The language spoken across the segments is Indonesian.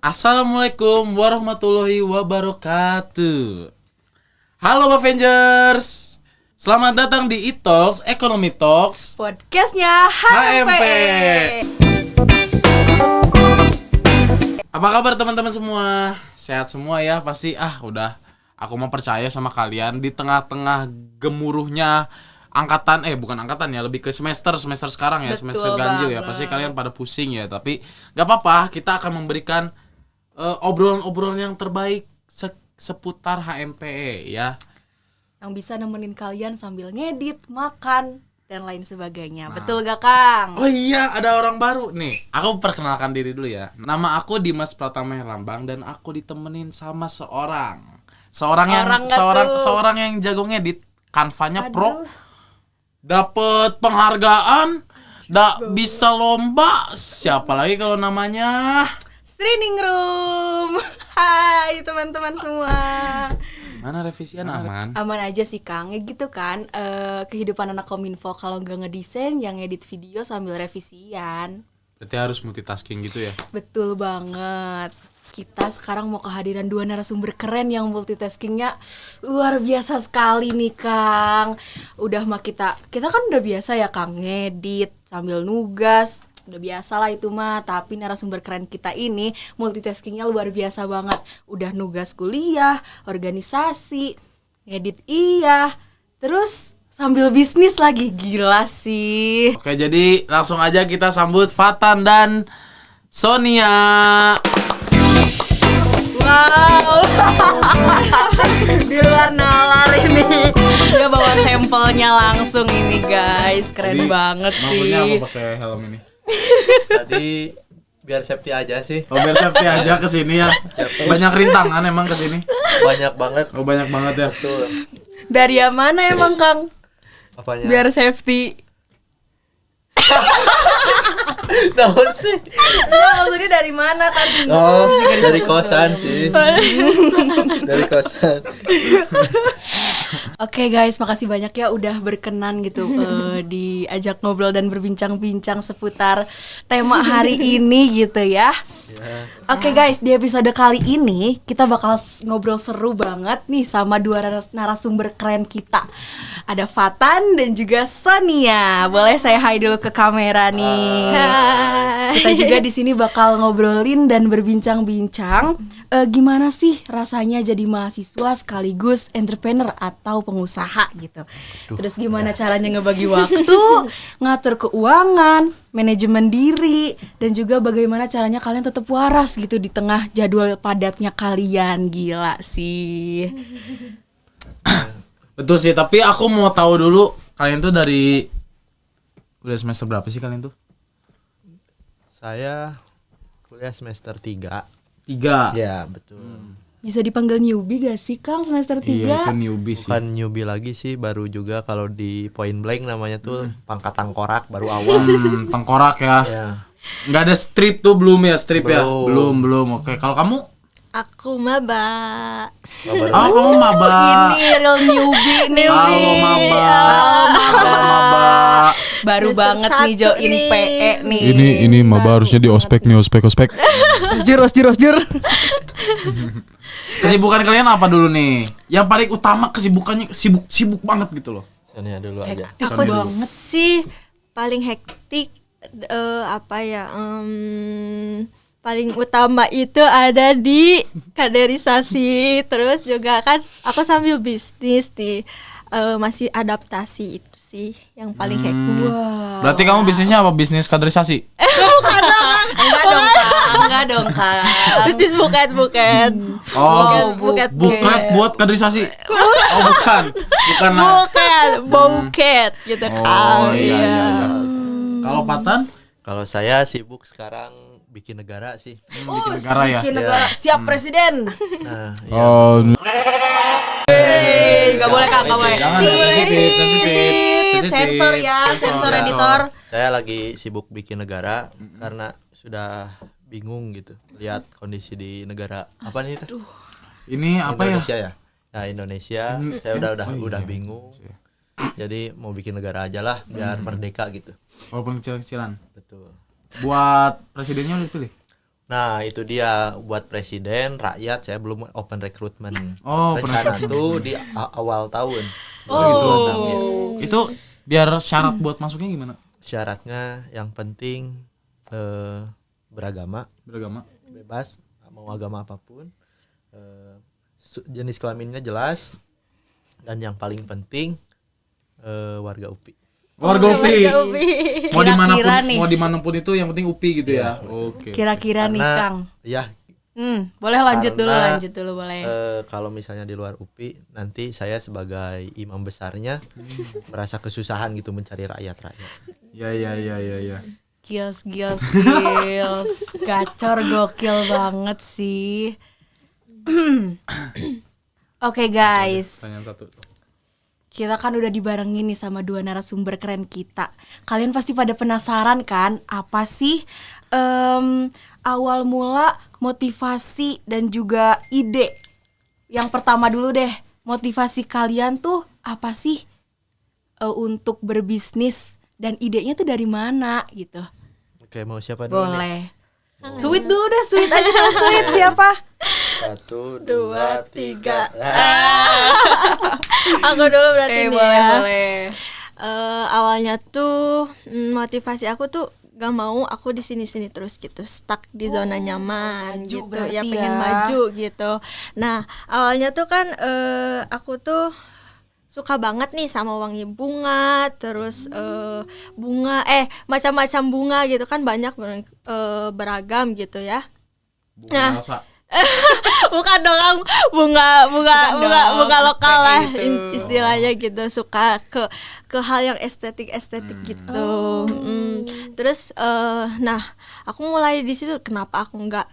Assalamualaikum warahmatullahi wabarakatuh. Halo Avengers, selamat datang di E-Talks Economy Talks podcastnya HMP. Apa kabar teman-teman semua? Sehat semua ya pasti. Udah, aku mau percaya sama kalian di tengah-tengah gemuruhnya angkatan, bukan angkatan ya, lebih ke semester sekarang ya. Betul, semester ganjil ya. Pasti kalian pada pusing ya, tapi gak apa-apa, kita akan memberikan obrolan-obrolan yang terbaik seputar HMPE ya. Yang bisa nemenin kalian sambil ngedit, makan, dan lain sebagainya. Betul gak, Kang? Oh iya, ada orang baru nih. Aku perkenalkan diri dulu ya. Nama aku Dimas Pratama Herlambang dan aku ditemenin sama seorang yang jago ngedit. Kanvanya pro. Dapat penghargaan, bisa lomba. Siapa lagi kalau namanya? Training Room. Hai teman-teman semua. Mana revisian aman? Aman aja sih Kang, ya gitu kan. Kehidupan anak kominfo kalau nggak ngedesain, yang ngedit video sambil revisian. Berarti harus multitasking gitu ya? Betul banget. Kita sekarang mau kehadiran 2 narasumber keren yang multitaskingnya luar biasa sekali nih Kang. Udah mah kita kan udah biasa ya Kang, ngedit sambil nugas. Udah biasa lah itu mah, tapi narasumber keren kita ini multitaskingnya luar biasa banget. Udah nugas kuliah, organisasi, ngedit terus sambil bisnis lagi, gila sih. Oke, jadi langsung aja kita sambut Fatan dan Sonia. Wow. Di luar nalar ini. Dia bawa sampelnya langsung ini guys. Keren banget sih. Maksudnya apa pakai helm ini? Tadi biar safety aja sih. Oh, biar safety aja kesini ya. Banyak rintangan emang kesini. Banyak banget. Oh, banyak banget ya. Betul. Dari yang mana emang Kang? Apanya? Biar safety. Naon sih? Nah, maksudnya dari mana kan? Oh, dari kosan sih. Dari kosan. Oke guys, makasih banyak ya udah berkenan gitu diajak ngobrol dan berbincang-bincang seputar tema hari ini gitu ya. Oke guys, di episode kali ini kita bakal ngobrol seru banget nih sama 2 narasumber keren kita. Ada Fatan dan juga Sonia. Boleh saya hai dulu ke kamera nih. Hai. Kita juga di sini bakal ngobrolin dan berbincang-bincang gimana sih rasanya jadi mahasiswa sekaligus entrepreneur atau pengusaha gitu. Terus gimana caranya ngebagi waktu, ngatur keuangan, manajemen diri, dan juga bagaimana caranya kalian tetap waras gitu di tengah jadwal padatnya kalian. Gila sih. Betul sih, tapi aku mau tahu dulu kalian tuh udah semester berapa sih kalian tuh? Saya kuliah semester 3. 3. Ya, betul. Bisa dipanggil newbie gak sih Kang semester 3? Iya, itu newbie sih. Bukan newbie lagi sih, baru juga kalau di Point Blank namanya tuh pangkat tengkorak baru awal. Tengkorak ya. Ya. Nggak ada strip tuh belum ya, strip Belum. ya? Belum. Oke, kalau kamu? Aku maba. Oh, kamu maba. Ini real newbie. Halo maba. Baru Semester banget nih 1 join nih. PE nih. Ini maba harusnya di ospek nih, ospek. Jur. Kesibukan kalian apa dulu nih? Yang paling utama kesibukannya sibuk banget gitu loh. Sonia dulu aja. Aku sih paling hektik paling utama itu ada di kaderisasi. Terus juga kan aku sambil bisnis masih adaptasi itu sih yang paling hektik. Berarti kamu bisnisnya apa? Bisnis kaderisasi? Enggak dong Kak. Bisnis buket. Oh, buket. buklet buat kaderisasi. Oh, bukan. Buket gitu kan. Oh iya. Kalau Patan? Kalau saya sibuk sekarang bikin negara sih. Bikin negara ya. Bikin negara. Siap presiden. Nah, ya. Oh, Gak boleh Kak, gak boleh. Jangan sensitif. Sensor ya, sensor editor. Saya lagi sibuk bikin negara karena sudah bingung gitu lihat kondisi di negara apa nih itu? Ini apa ya? Indonesia ya? Nah, Indonesia saya udah bingung. Jadi mau bikin negara aja lah biar merdeka gitu. Walaupun kecil-kecilan. Betul. Buat presidennya udah dipilih? Nah itu dia buat presiden rakyat saya belum open recruitment. Oh, Rencana tuh di awal tahun. Itu biar syarat buat masuknya gimana? Syaratnya yang penting beragama, bebas mau agama apapun, jenis kelaminnya jelas, dan yang paling penting warga UPI. Warga UPI. Kira-kira nih. Mau dimanapun itu yang penting UPI gitu ya. Oke. Kira-kira nih Karena, Kang. Ya. Boleh lanjut Karena, dulu boleh. Kalau misalnya di luar UPI nanti saya sebagai imam besarnya merasa kesusahan gitu mencari rakyat. Ya. Gils. Gacor gokil banget sih. Oke guys. Pertanyaan 1. Kita kan udah dibarengin nih sama 2 narasumber keren kita. Kalian pasti pada penasaran kan, apa sih awal mula motivasi dan juga ide? Yang pertama dulu deh, motivasi kalian tuh apa sih untuk berbisnis dan idenya tuh dari mana gitu? Oke, mau siapa dulu nih? Boleh. Sweet dulu deh, sweet aja dulu, sweet siapa? 1, 2, 3. Aku dulu berarti nih ya. Boleh. Awalnya tuh motivasi aku tuh gak mau aku di sini terus gitu, stuck di zona nyaman maju gitu berarti ya, pengen ya. maju gitu. Nah awalnya tuh kan aku tuh suka banget nih sama wangi bunga, terus bunga macam-macam bunga gitu kan, banyak beragam gitu ya. Bunga Elsa. Bukan dong, bunga lokal lah gitu. istilahnya gitu, suka ke hal yang estetik gitu. Terus nah aku mulai di situ, kenapa aku nggak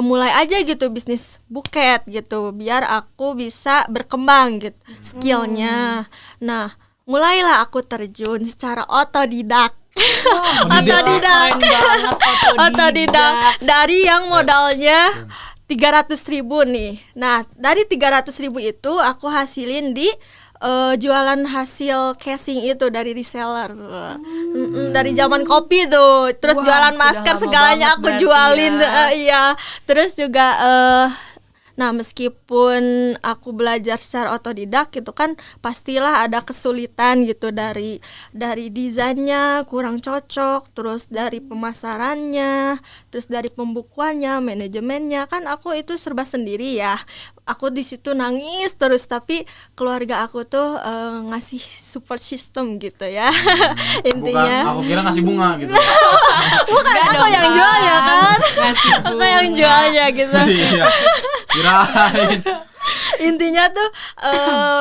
mulai aja gitu bisnis buket gitu, biar aku bisa berkembang gitu skillnya. Nah mulailah aku terjun secara otodidak. Otodidak dari yang modalnya 300.000 nih. Nah dari 300.000 itu aku hasilin di jualan hasil casing itu dari reseller. Dari zaman kopi tuh, terus Wah, jualan sudah masker lama segalanya banget aku berarti jualin. ya. Iya, terus juga nah meskipun aku belajar secara otodidak gitu kan, pastilah ada kesulitan gitu, dari desainnya kurang cocok, terus dari pemasarannya, terus dari pembukuannya, manajemennya, kan aku itu serba sendiri ya. Aku di situ nangis terus, tapi keluarga aku tuh ngasih support system gitu ya. Intinya Bukan, aku kira ngasih bunga gitu. bukan aku yang jual ya kan, aku yang jualnya gitu. Iya. Kirain. Intinya tuh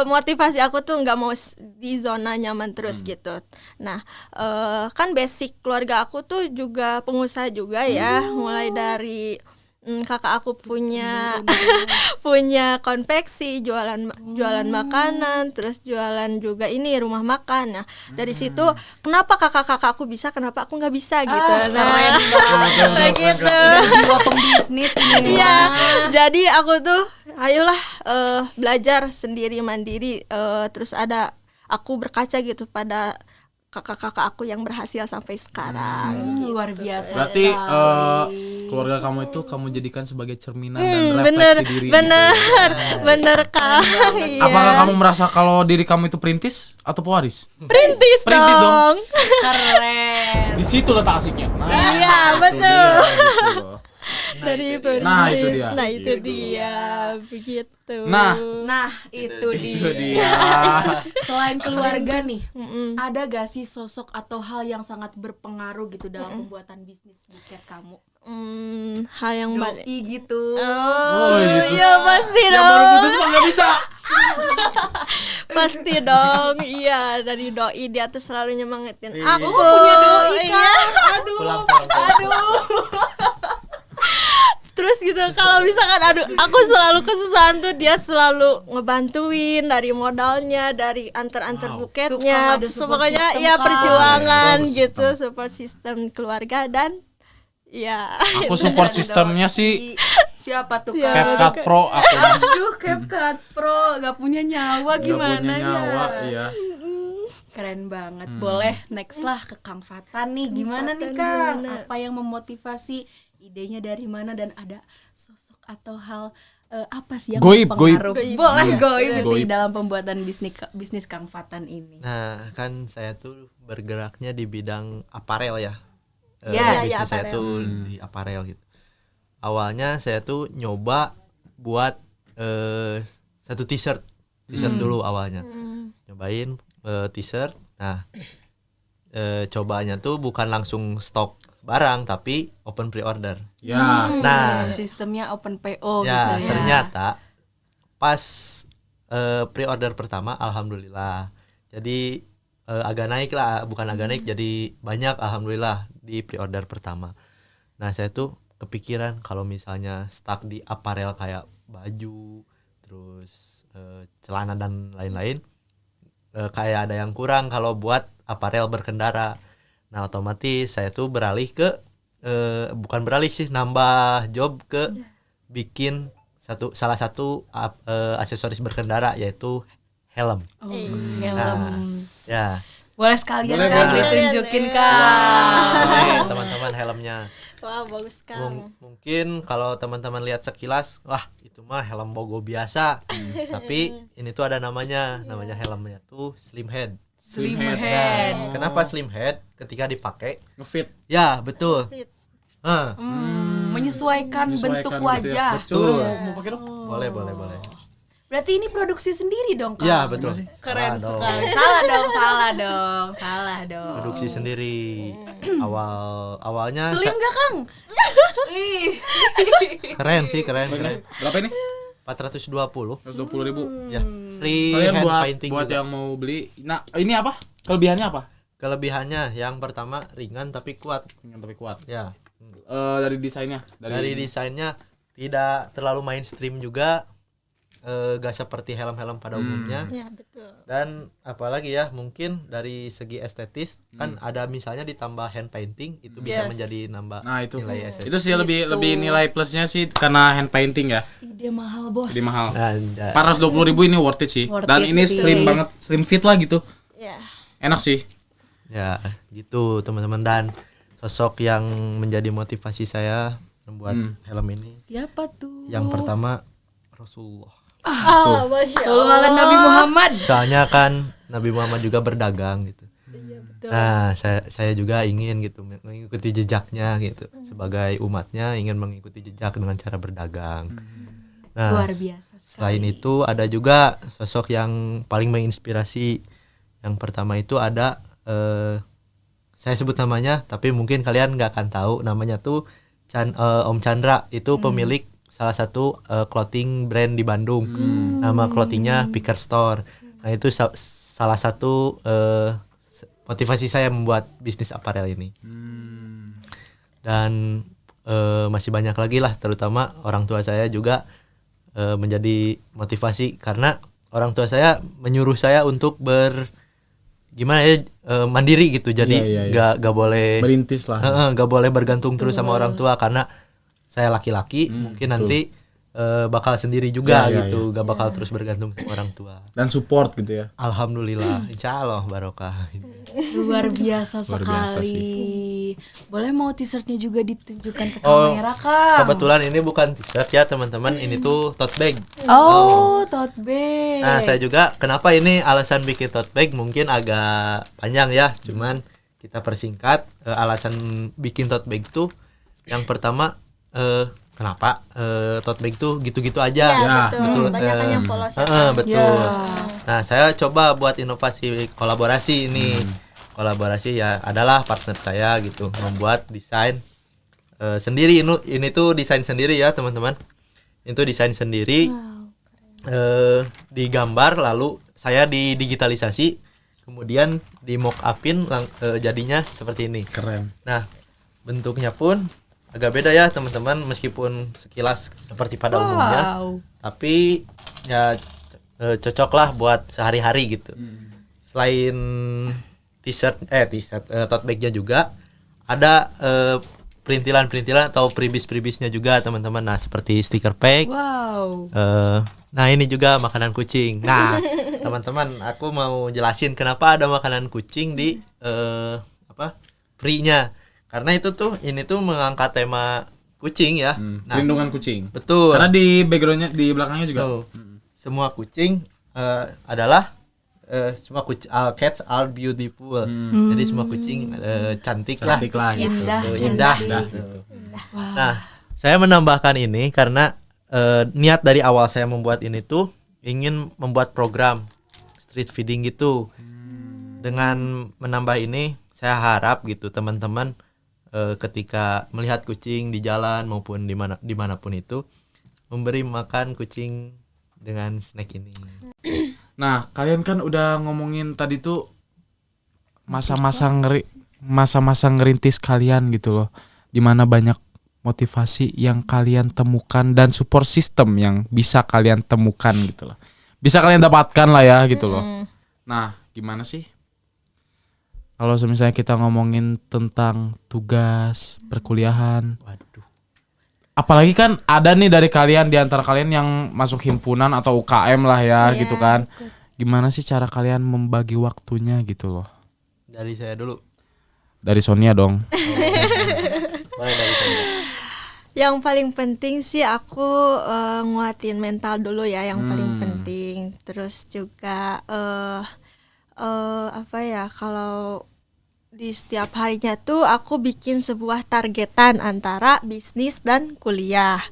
motivasi aku tuh nggak mau di zona nyaman terus gitu. Nah kan basic keluarga aku tuh juga pengusaha juga ya, mulai dari kakak aku punya konveksi, jualan makanan, terus jualan juga ini rumah makan. Nah dari situ kenapa kakak aku bisa, kenapa aku nggak bisa gitu. Kayak gitu. Jiwa pembisnis ini. Iya, jadi aku tuh ayolah belajar sendiri mandiri, terus aku berkaca gitu pada kakak-kakak aku yang berhasil sampai sekarang. Luar biasa. Berarti sekali. keluarga kamu itu kamu jadikan sebagai cerminan dan refleksi diri. Bener Kak. Iya. Apakah kamu merasa kalau diri kamu itu perintis atau pewaris? Perintis Perintis dong. Keren. Di situ letak asiknya. Nah, Iya, itu betul. dia, gitu. Dari Nah, itu perintis. dia. Nah itu Gitu. dia begitu. Nah, Itu itu dia. dia. Selain keluarga nih, ada gak sih sosok atau hal yang sangat berpengaruh gitu dalam pembuatan bisnis buket kamu? Hal yang balik. Doi gitu. Oh, gitu. Iya pasti Yang baru dong. putus mah nggak bisa. Pasti dong. Iya, dari doi dia tuh selalu nyemangatin aku. Punya doi Iya. Pulang. Terus gitu kalau misalkan aku selalu kesusahan tuh dia selalu ngebantuin, dari modalnya, dari antar buketnya, Tukang ada support pokoknya system, ya Kak. perjuangan Support gitu, system. support system keluarga dan ya. Aku support sistemnya sih Siapa tuh Siapa? Kak? CapCut Pro aku. Aduh, CapCut Pro gak punya nyawa Nggak gimana punya nyawa, ya? iya. Keren banget. Boleh next lah ke Kang Fatan nih. Gimana nih Kang? Apa yang memotivasi? Idenya dari mana dan ada sosok atau hal apa sih yang Goib. berpengaruh? Boleh goib nih Goib. dalam pembuatan bisnis Kang Fatan ini. Nah, kan saya tuh bergeraknya di bidang aparel ya. Ya, bisnis ya, saya aparel. tuh di aparel gitu. Awalnya saya tuh nyoba buat satu t-shirt dulu awalnya. Nyobain t-shirt. Nah, cobanya tuh bukan langsung stok barang tapi open pre-order. Ya. Nah, Sistemnya open PO ya gitu ya. ternyata pas pre-order pertama alhamdulillah. Jadi agak naik lah, bukan agak naik, jadi banyak alhamdulillah di pre-order pertama. Nah, saya tuh kepikiran kalau misalnya stuck di aparel kayak baju, terus celana dan lain-lain, kayak ada yang kurang kalau buat aparel berkendara. Nah, otomatis saya tuh beralih ke bukan beralih sih, nambah job ke bikin salah satu aksesoris berkendara yaitu helm. Oh, Iya. helm. Ya, Boleh sekalian Boleh, Kang boleh. ditunjukin Boleh. Kang. ini teman-teman helmnya. Wah, bagus sekali. Mungkin kalau teman-teman lihat sekilas, wah itu mah helm bogo biasa. Tapi ini tuh ada namanya helmnya tuh slim head. Slim Slim head. Kenapa slim head? Ketika dipakai, Ngefit. ya betul. Fit. Menyesuaikan bentuk Menyesuaikan gitu wajah. ya. Betul. Mau pakai dong? Boleh. Berarti ini produksi sendiri dong Kang? Ya betul. Keren Salah dong. sekali. Salah dong. Produksi sendiri. Awalnya Slim gak Kang? Ih. keren sih. Berapa ini? 420. 120.000. Ya, free Kalian hand buat painting juga. yang mau beli. Nah, ini apa? Kelebihannya apa? Kelebihannya yang pertama ringan tapi kuat. Yang tapi kuat. Ya. Dari desainnya. Dari desainnya tidak terlalu mainstream juga, gak seperti helm-helm pada umumnya. Ya, betul. Dan apalagi ya, mungkin dari segi estetis kan ada misalnya ditambah hand painting itu bisa Yes. menjadi nambah Nah, itu. nilai estetis. Itu sih lebih nilai plusnya sih karena hand painting ya. Ide mahal bos. Jadi mahal. Dan 420.000 ini worth it sih. Worth Dan it ini sih. slim banget, slim fit lah gitu. Ya. Enak sih. ya gitu teman-teman, dan sosok yang menjadi motivasi saya membuat helm ini Siapa tuh? yang pertama Rasulullah. Masya Sallallahu ala Nabi Muhammad. Soalnya kan Nabi Muhammad juga berdagang gitu. Betul. Nah, saya juga ingin gitu mengikuti jejaknya gitu. Sebagai umatnya ingin mengikuti jejak dengan cara berdagang. Nah, Luar biasa sekali. selain itu ada juga sosok yang paling menginspirasi. Yang pertama itu ada saya sebut namanya, tapi mungkin kalian nggak akan tahu namanya tuh Om Chandra. Itu pemilik salah satu clothing brand di Bandung. Nama clothingnya Picker Store. Nah, itu salah satu motivasi saya membuat bisnis aparel ini. Dan masih banyak lagi lah, terutama orang tua saya juga menjadi motivasi karena orang tua saya menyuruh saya untuk mandiri gitu. Jadi Iya. gak boleh Merintis lah. gak boleh bergantung terus sama orang tua karena saya laki-laki, mungkin nanti bakal sendiri juga Iya, gitu, gak bakal terus bergantung sama orang tua. Dan support gitu ya. Alhamdulillah, insya Allah barokah. Luar biasa Luar biasa sekali. Boleh mau t-shirtnya juga ditunjukkan ke Oh, kamera Kang? Kebetulan ini bukan t-shirt ya teman-teman, ini tuh tote bag. Oh, tote bag. Nah, saya juga kenapa ini alasan bikin tote bag mungkin agak panjang ya, cuman kita persingkat. Alasan bikin tote bag tuh yang pertama, kenapa tote bag tuh gitu-gitu aja. Ya, betul. betul. Banyak kan yang polos ya. Betul. Ya. Nah, saya coba buat inovasi kolaborasi ini. Kolaborasi ya adalah partner saya gitu, membuat desain sendiri. Ini tuh desain sendiri ya, teman-teman. Itu desain sendiri. Digambar lalu saya didigitalisasi, kemudian di mock upin jadinya seperti ini. Keren. Nah, bentuknya pun agak beda ya, teman-teman, meskipun sekilas seperti pada umumnya. Tapi ya cocok lah buat sehari-hari gitu. Selain t-shirt tote bag-nya juga ada perintilan atau pribis-pribisnya juga teman-teman. Nah, seperti stiker pack. Wow. Nah, ini juga makanan kucing. Nah, teman-teman, aku mau jelasin kenapa ada makanan kucing di free-nya. Karena ini tuh mengangkat tema kucing ya. Nah, Perlindungan kucing. betul. Karena di backgroundnya di belakangnya juga. Tuh, semua kucing adalah semua kucing, all cats are beautiful. Jadi semua kucing cantik lah. Cantik lah gitu. Indah, Tuh, cantik. indah gitu. Nah, saya menambahkan ini karena niat dari awal saya membuat ini tuh ingin membuat program street feeding gitu. Dengan menambah ini, saya harap gitu teman-teman ketika melihat kucing di jalan maupun dimanapun itu memberi makan kucing dengan snack ini. Nah, kalian kan udah ngomongin tadi tuh masa-masa ngerintis kalian gitu loh. Dimana banyak motivasi yang kalian temukan dan support system yang bisa kalian temukan gitu loh. Bisa kalian dapatkan lah ya gitu loh. Nah, gimana sih? Kalau misalnya kita ngomongin tentang tugas perkuliahan. Waduh. Apalagi kan ada nih dari kalian, di antara kalian yang masuk himpunan atau UKM lah ya gitu kan. Gimana sih cara kalian membagi waktunya gitu loh? Dari saya dulu. Dari Sonia dong. Mulai dari saya. Yang paling penting sih aku nguatin mental dulu ya, yang paling penting. Terus juga kalau di setiap harinya tuh aku bikin sebuah targetan antara bisnis dan kuliah.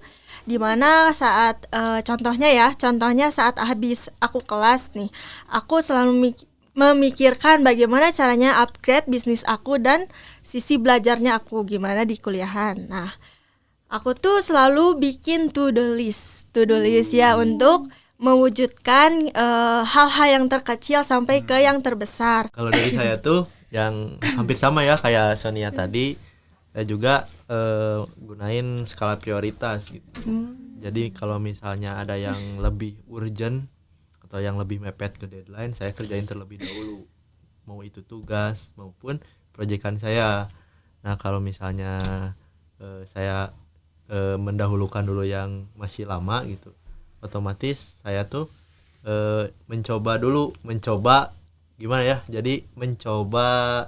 Dimana saat contohnya saat habis aku kelas nih, aku selalu memikirkan bagaimana caranya upgrade bisnis aku dan sisi belajarnya aku gimana di kuliahan. Nah, aku tuh selalu bikin to-do list ya untuk mewujudkan hal-hal yang terkecil sampai ke yang terbesar. Kalau dari saya tuh yang hampir sama ya kayak Sonia tadi, saya juga gunain skala prioritas gitu. Jadi kalau misalnya ada yang lebih urgent atau yang lebih mepet ke deadline, saya kerjain terlebih dahulu. Mau itu tugas maupun proyekan saya. Nah, kalau misalnya saya mendahulukan dulu yang masih lama gitu, otomatis saya tuh mencoba gimana ya, jadi mencoba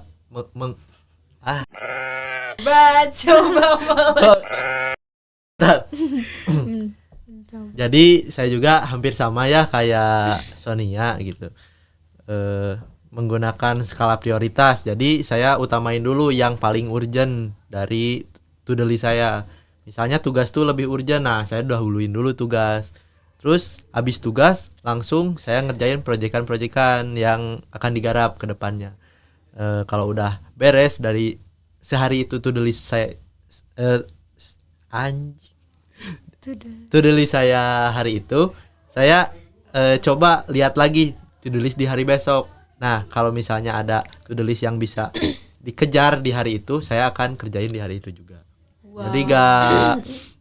jadi saya juga hampir sama ya kayak Sonia gitu, menggunakan skala prioritas. Jadi saya utamain dulu yang paling urgent dari to-do list saya. Misalnya tugas tuh lebih urgent, nah saya dahuluin dulu tugas. Terus habis tugas langsung saya ngerjain proyekan-proyekan yang akan digarap ke depannya. Kalau udah beres dari sehari itu to-do list saya to-do list saya hari itu, saya coba lihat lagi to-do list di hari besok. Nah, kalau misalnya ada to-do list yang bisa dikejar di hari itu, saya akan kerjain di hari itu juga. Jadi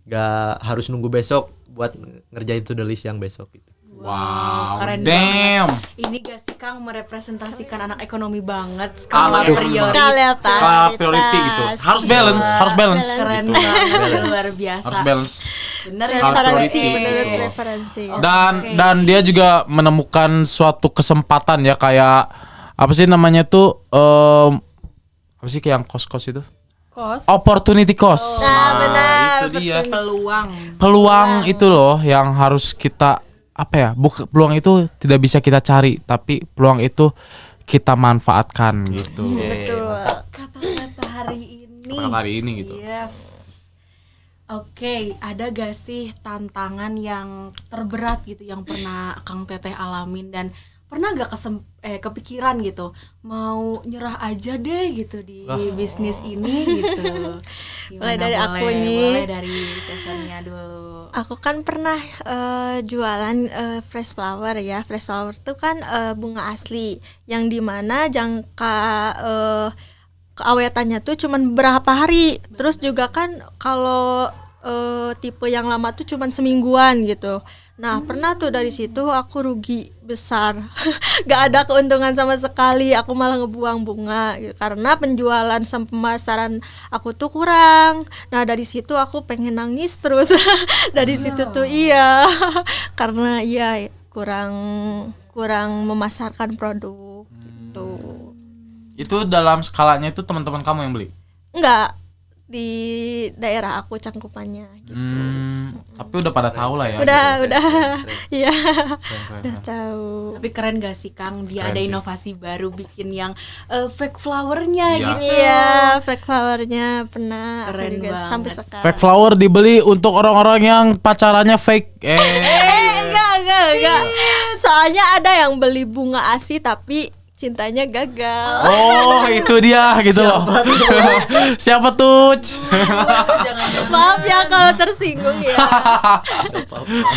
gak harus nunggu besok buat ngerjain to-do list yang besok gitu. Wow, keren damn. banget. Ini gak sih Kang merepresentasikan anak ekonomi banget, skala Aduh. prioritas. Skala priority gitu. Harus balance. Keren Gitu. banget, luar biasa. Harus balance. Bener ya, Skala Preferensi, priority. menurut preferensi. Dan dia juga menemukan suatu kesempatan ya, kayak apa sih namanya tuh apa sih kayak yang kos-kos itu? Kos, Opportunity cost. Nah, benar, itu dia. peluang. Itu loh yang harus kita peluang itu tidak bisa kita cari, tapi peluang itu kita manfaatkan gitu. Betul. Kata-kata hari ini. Kata-kata hari ini gitu. Yes. Oke, ada gak sih tantangan yang terberat gitu yang pernah Kang Teteh alamin, dan pernah gak kepikiran gitu mau nyerah aja deh gitu di bisnis ini gitu? Mulai dari aku nih. Mulai dari Sonia dulu. Aku kan pernah jualan fresh flower ya. Fresh flower itu kan bunga asli yang dimana jangka keawetannya tuh cuman berapa hari. Terus juga kan kalau tipe yang lama tuh cuman semingguan gitu. Nah, pernah tuh dari situ aku rugi besar. Gak ada keuntungan sama sekali. Aku malah ngebuang bunga gitu. Karena penjualan sama pemasaran aku tuh kurang. Nah, dari situ aku pengen nangis terus. Dari situ tuh iya. Karena iya kurang memasarkan produk gitu. Itu dalam skalanya itu teman-teman kamu yang beli? Enggak, di daerah aku cangkupannya gitu. Tapi udah pada tahu lah ya. Udah, iya, udah tahu. Tapi keren gak sih Kang, dia Keren ada sih. inovasi baru bikin yang fake flowernya Iya. gitu. Iya, fake flowernya pernah aku Keren juga banget. sampai sekarang. Fake flower dibeli untuk orang-orang yang pacarannya fake. Enggak. Soalnya ada yang beli bunga asli tapi cintanya gagal. Oh, itu dia gitu loh. Siapa tuh? Maaf ya kalau tersinggung ya.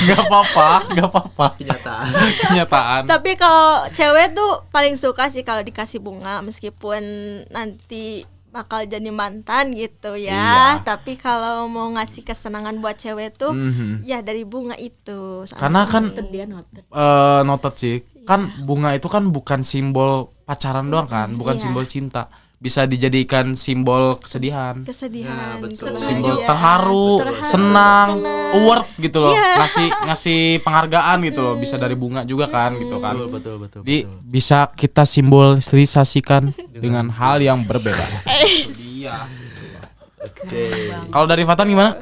Gak apa-apa. Kenyataan. Tapi kalau cewek tuh paling suka sih kalau dikasih bunga meskipun nanti bakal jadi mantan gitu ya. Iya. Tapi kalau mau ngasih kesenangan buat cewek tuh Mhm. ya dari bunga itu. Karena kan Dia noted. noted sih. Kan bunga itu kan bukan simbol pacaran doang kan, bukan Iya. simbol cinta. Bisa dijadikan simbol kesedihan. kesedihan, Ya, betul. senang Simbol juga. terharu, Terharu, senang, award gitu loh. Iya. Ngasih penghargaan gitu loh. Bisa dari bunga juga kan gitu kan. betul. Bisa kita simbolisasikan dengan hal yang berbeda. Iya. Oke. Kalau dari Fatan gimana?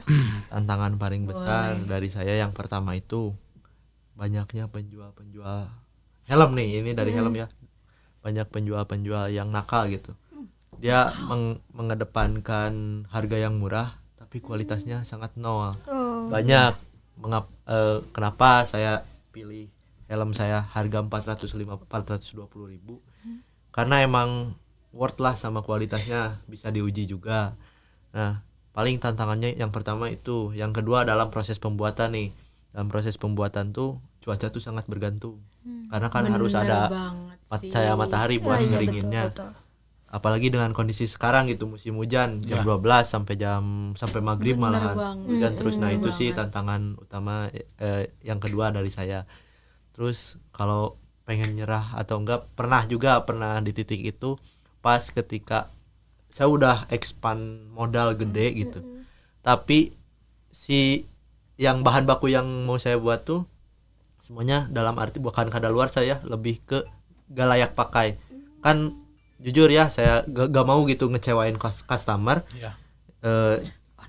Tantangan paling besar dari saya yang pertama itu banyaknya penjual-penjual helm nih, ini dari helm ya. Banyak penjual-penjual yang nakal gitu. Dia mengedepankan harga yang murah tapi kualitasnya sangat nol. Oh. Banyak kenapa saya pilih helm saya harga 420.000 karena emang worth lah sama kualitasnya, bisa diuji juga. Nah, paling tantangannya yang pertama itu, yang kedua dalam proses pembuatan nih. Dalam proses pembuatan tuh cuaca tuh sangat bergantung. Karena kan harus ada cahaya matahari buat Iya, ngeringinnya. betul. Apalagi dengan kondisi sekarang gitu, musim hujan jam 12 sampai maghrib malahan banget. hujan terus. Nah, itu sih tantangan utama yang kedua dari saya. Terus kalau pengen nyerah atau enggak, pernah di titik itu pas ketika saya udah expand modal gede gitu. Tapi si yang bahan baku yang mau saya buat tuh semuanya dalam arti bukan kadaluarsa ya, lebih ke gak layak pakai. Kan jujur ya, saya gak mau gitu ngecewain customer. Iya.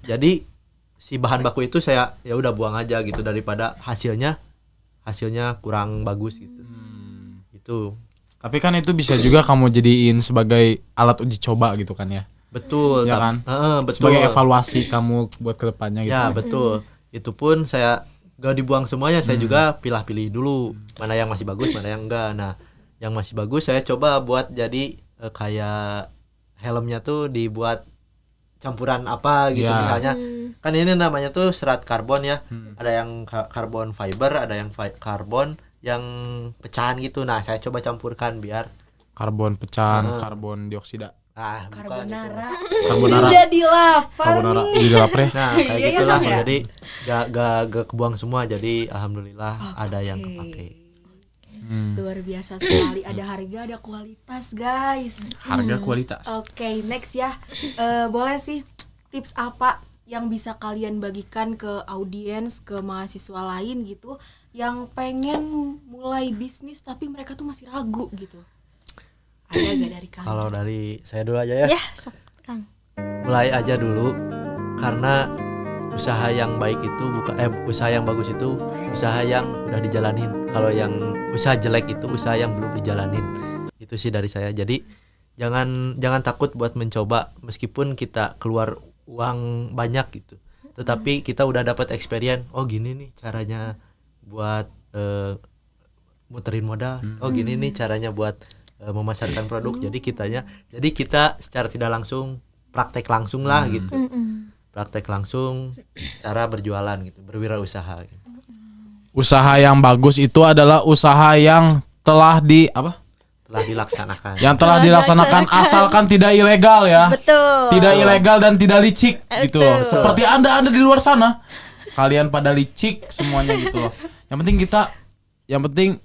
Jadi si bahan baku itu saya ya udah buang aja gitu, daripada hasilnya kurang bagus gitu. Itu Tapi kan itu bisa juga kamu jadiin sebagai alat uji coba gitu kan ya. betul Ya kan? betul. Sebagai evaluasi kamu buat kedepannya gitu. Ya betul. Itu pun saya gak dibuang semuanya, saya juga pilih-pilih dulu mana yang masih bagus, mana yang enggak. Nah, yang masih bagus saya coba buat jadi kayak helmnya tuh dibuat campuran apa gitu. Ya. Misalnya kan ini namanya tuh serat karbon ya. Ada yang karbon fiber, ada yang karbon yang pecahan gitu. Nah, saya coba campurkan biar Karbon pecahan, karbon dioksida. bukan Carbonara. Karbonara. Jadi lapar Karbonara. nih. Jadi lapar ya. Nah, kayak Iya, gitulah. Kang, ya? Jadi gak kebuang semua. Jadi alhamdulillah ada yang kepake. Luar biasa sekali. Ada harga, ada kualitas, guys. Harga kualitas. Oke, next ya. Boleh sih tips apa yang bisa kalian bagikan ke audiens, ke mahasiswa lain gitu yang pengen mulai bisnis tapi mereka tuh masih ragu gitu. Ada gak dari kalian? Kalau dari saya dulu aja ya. Ya, sok, Kang. Mulai aja dulu, karena usaha yang baik itu usaha yang bagus itu usaha yang udah dijalanin. Kalau yang usaha jelek itu usaha yang belum dijalanin. Itu sih dari saya. Jadi jangan takut buat mencoba, meskipun kita keluar uang banyak gitu. Tetapi kita udah dapat experience. Oh, gini nih caranya buat muterin modal. Oh, gini nih caranya buat memasarkan produk. Jadi kita secara tidak langsung praktek langsung lah gitu. Praktek langsung cara berjualan gitu, berwirausaha gitu. Usaha yang bagus itu adalah usaha yang telah Telah dilaksanakan. yang telah dilaksanakan asalkan tidak ilegal ya. Betul. Tidak ilegal dan tidak licik gitu loh. Betul. Seperti Anda di luar sana. Kalian pada licik semuanya gitu loh. yang penting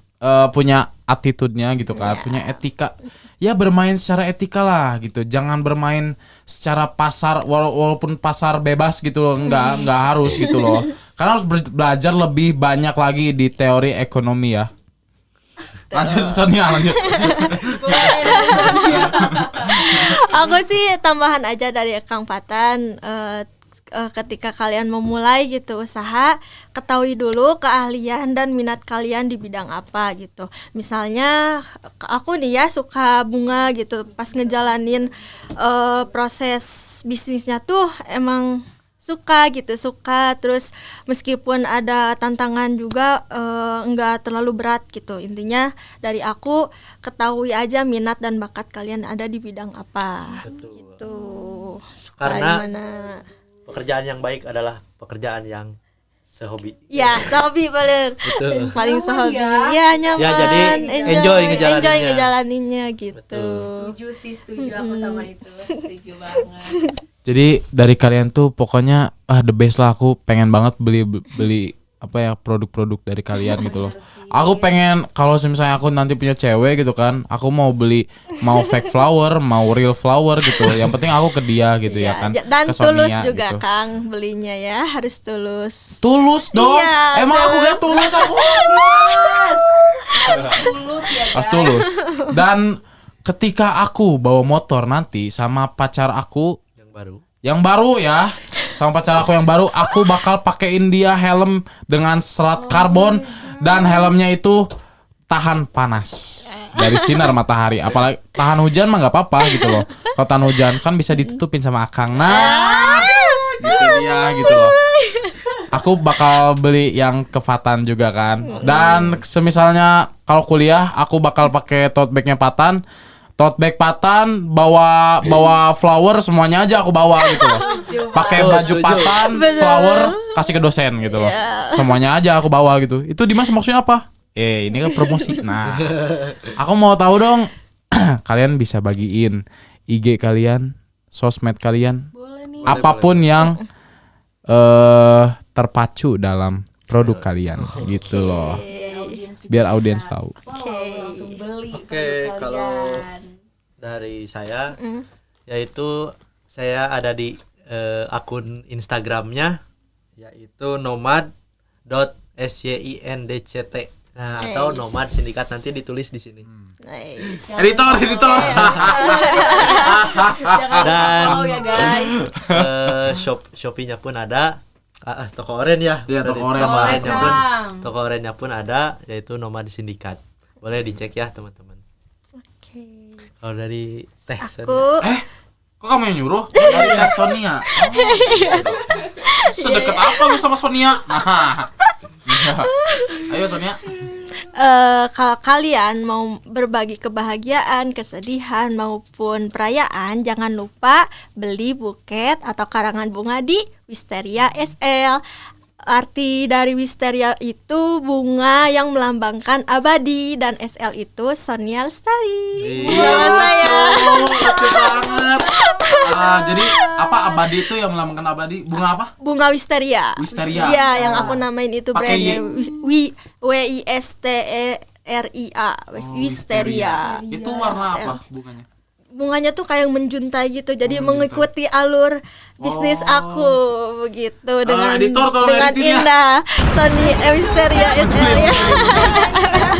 punya attitude-nya gitu kan, punya etika. Ya bermain secara etika lah gitu. Jangan bermain secara pasar walaupun pasar bebas gitu loh. Enggak harus gitu loh. Karena harus belajar lebih banyak lagi di teori ekonomi ya. Lanjut Sonia, lanjut. Aku sih tambahan aja dari Kang Fatan, ketika kalian memulai gitu usaha, ketahui dulu keahlian dan minat kalian di bidang apa gitu. Misalnya aku nih ya suka bunga gitu, pas ngejalanin proses bisnisnya tuh emang suka terus meskipun ada tantangan juga enggak terlalu berat gitu. Intinya dari aku, ketahui aja minat dan bakat kalian ada di bidang apa. Betul. Gitu. Suka Karena dimana. pekerjaan yang baik adalah pekerjaan yang sehobi. Ya, sehobi Betul. paling sehobi. ya. Ya, nyaman. Ya, jadi enjoy ngejalaninnya. ngejalaninnya gitu. Betul. Setuju aku sama itu. Setuju banget. Jadi dari kalian tuh pokoknya the best lah. Aku pengen banget beli apa ya, produk-produk dari kalian gitu loh. Aku pengen kalau misalnya aku nanti punya cewek gitu kan, aku mau beli mau fake flower, mau real flower gitu. Yang penting aku ke dia gitu ya kan. Dan ke Sonia tulus juga gitu. Kang belinya ya, harus tulus. Tulus dong. Iya, Emang aku gak tulus aku. Tulus ya Pas guys. tulus. Dan ketika aku bawa motor nanti sama pacar aku yang baru ya, sama pacar aku yang baru, aku bakal pakein dia helm dengan serat karbon dan helmnya itu tahan panas dari sinar matahari. Apalagi tahan hujan mah nggak apa-apa gitu loh. Kalau tahan hujan kan bisa ditutupin sama akang. Nah, gitu dia gitu loh. Aku bakal beli yang ke Fatan juga kan. Dan semisalnya kalau kuliah aku bakal pakai tote bagnya Fatan. Tote bag Patan, bawa flower, semuanya aja aku bawa gitu loh. Pakai baju Setuju. Patan, flower, kasih ke dosen gitu loh. Semuanya aja aku bawa gitu. Itu Dimas maksudnya apa? Ini kan promosi. Nah, aku mau tahu dong. Kalian bisa bagiin IG kalian, sosmed kalian, Boleh nih. apapun yang terpacu dalam produk kalian gitu loh. Biar audiens tahu. Langsung beli. Oke, produk kalau kalian. dari saya yaitu saya ada di akun Instagramnya yaitu nomad.syindct. Nah, atau Nomad Sindikat, nanti ditulis di sini. Nice. Editor. Dan Oh ya guys. Shopee-nya pun ada. Toko oren ya. Iya, toko oren. Toko orennya pun ada, yaitu Nomad Sindikat. Boleh dicek ya teman-teman. Oke. Kalau dari Teh Sonia. Aku Kok kamu yang nyuruh? Dari Teh Sonia. Sedekat apa lu sama Sonia? Nah. Iya. Ayo Sonia. kalau kalian mau berbagi kebahagiaan, kesedihan maupun perayaan, jangan lupa beli buket atau karangan bunga di Wisteria SL. Arti dari Wisteria itu bunga yang melambangkan abadi, dan SL itu Sonia Lestari. Nama saya. Lucu banget. Jadi apa abadi itu yang melambangkan abadi? Bunga apa? Bunga Wisteria. Wisteria. Iya, yang aku namain itu Pakai brandnya Y. WISTERIA. Wisteria. Itu warna apa bunganya? Bunganya tuh kayak menjuntai gitu, jadi mengikuti alur bisnis aku begitu, dengan editor, tolong dengan editin ya. indah Sony Wisteria SL ya.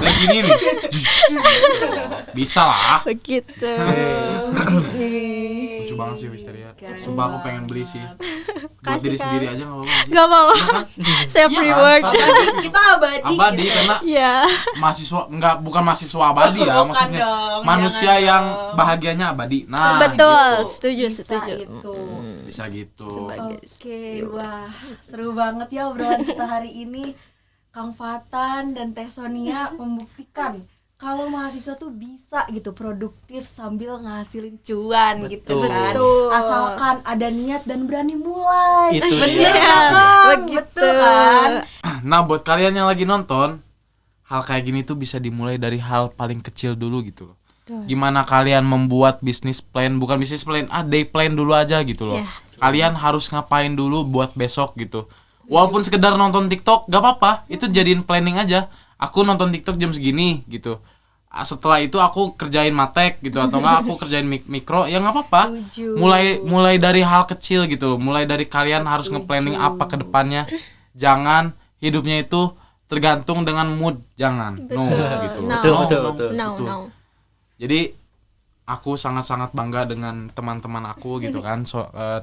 Dari sini nih. Bisa lah. Begitu. Lucu banget sih Wisteria. Sumpah aku pengen beli sih. Buat diri Kan? sendiri aja enggak apa-apa. sih. Gak mau. Saya free word. Kita abadi. Abadi karena Ya. mahasiswa bukan mahasiswa abadi ya, Bukan maksudnya dong, manusia jangan yang dong. bahagianya abadi. Nah, Betul, gitu. setuju, Bisa setuju. itu. Bisa gitu. Oke, wah seru banget ya obrolan kita hari ini. Kang Fatan dan Teh Sonia membuktikan kalau mahasiswa tuh bisa gitu produktif sambil ngasilin cuan gitu Betul. kan. Betul. Asalkan ada niat dan berani mulai. Itu Bener dia. ya, Kang? Begitu. Betul kan? Nah, buat kalian yang lagi nonton, hal kayak gini tuh bisa dimulai dari hal paling kecil dulu gitu loh. Gimana kalian membuat bisnis plan, bukan bisnis plan, day plan dulu aja gitu loh. Yeah. Kalian harus ngapain dulu buat besok gitu. Walaupun sekedar nonton TikTok gak apa-apa, itu jadiin planning aja. Aku nonton TikTok jam segini gitu. Setelah itu aku kerjain matek gitu atau enggak aku kerjain mikro, ya nggak apa-apa. Mulai dari hal kecil gitu. Mulai dari kalian harus nge-planning apa ke depannya. Jangan hidupnya itu tergantung dengan mood, jangan. No gitu. Betul. No. Jadi aku sangat-sangat bangga dengan teman-teman aku gitu kan,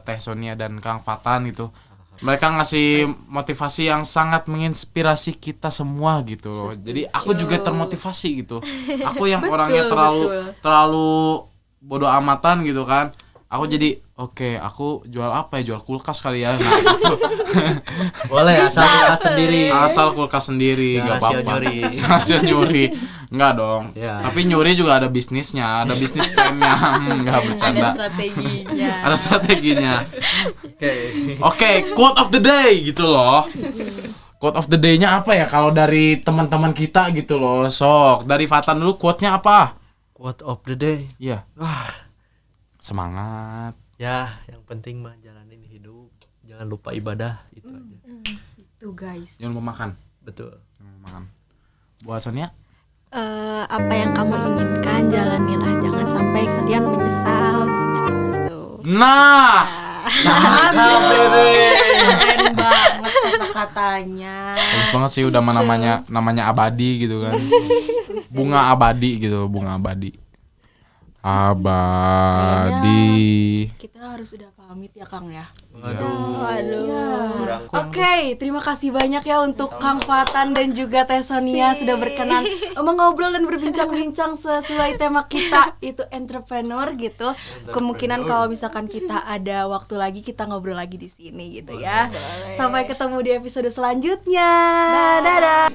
Teh Sonia dan Kang Fatan gitu. Mereka ngasih motivasi yang sangat menginspirasi kita semua gitu loh. Jadi aku juga termotivasi gitu. Aku yang orangnya terlalu bodoh amatan gitu kan. Aku jadi oke, aku jual apa ya? Jual kulkas kali ya. Nah, gitu. Boleh asal kulkas sendiri. Asal kulkas sendiri, Jangan enggak apa-apa. nyuri. Hasil nyuri. Enggak dong. Ya. Tapi nyuri juga ada bisnisnya, ada bisnis plannya. Enggak bercanda. Ada strateginya. Oke, quote of the day gitu loh. Quote of the day-nya apa ya kalau dari teman-teman kita gitu loh. Sok, dari Fatan dulu quote-nya apa? Quote of the day. Iya. Semangat. Ya, yang penting mah jalanin hidup. Jangan lupa ibadah, itu aja. Itu guys. Jangan lupa makan. Betul. Jangan lupa makan. Buat Sonia? Apa yang kamu inginkan jalanilah, jangan sampai kalian menyesal gitu. Nah, Keren banget kata-katanya. bagus banget sih udah namanya abadi gitu kan. Bunga abadi gitu, bunga abadi. Abadi. Kita harus udah pamit ya Kang ya. Waduh. Oke, terima kasih banyak ya untuk Kang Fatan dan juga Teh Sonia sudah berkenan mengobrol dan berbincang-bincang sesuai tema kita itu entrepreneur gitu. Kemungkinan kalau misalkan kita ada waktu lagi kita ngobrol lagi di sini gitu ya. Sampai ketemu di episode selanjutnya. Dadah.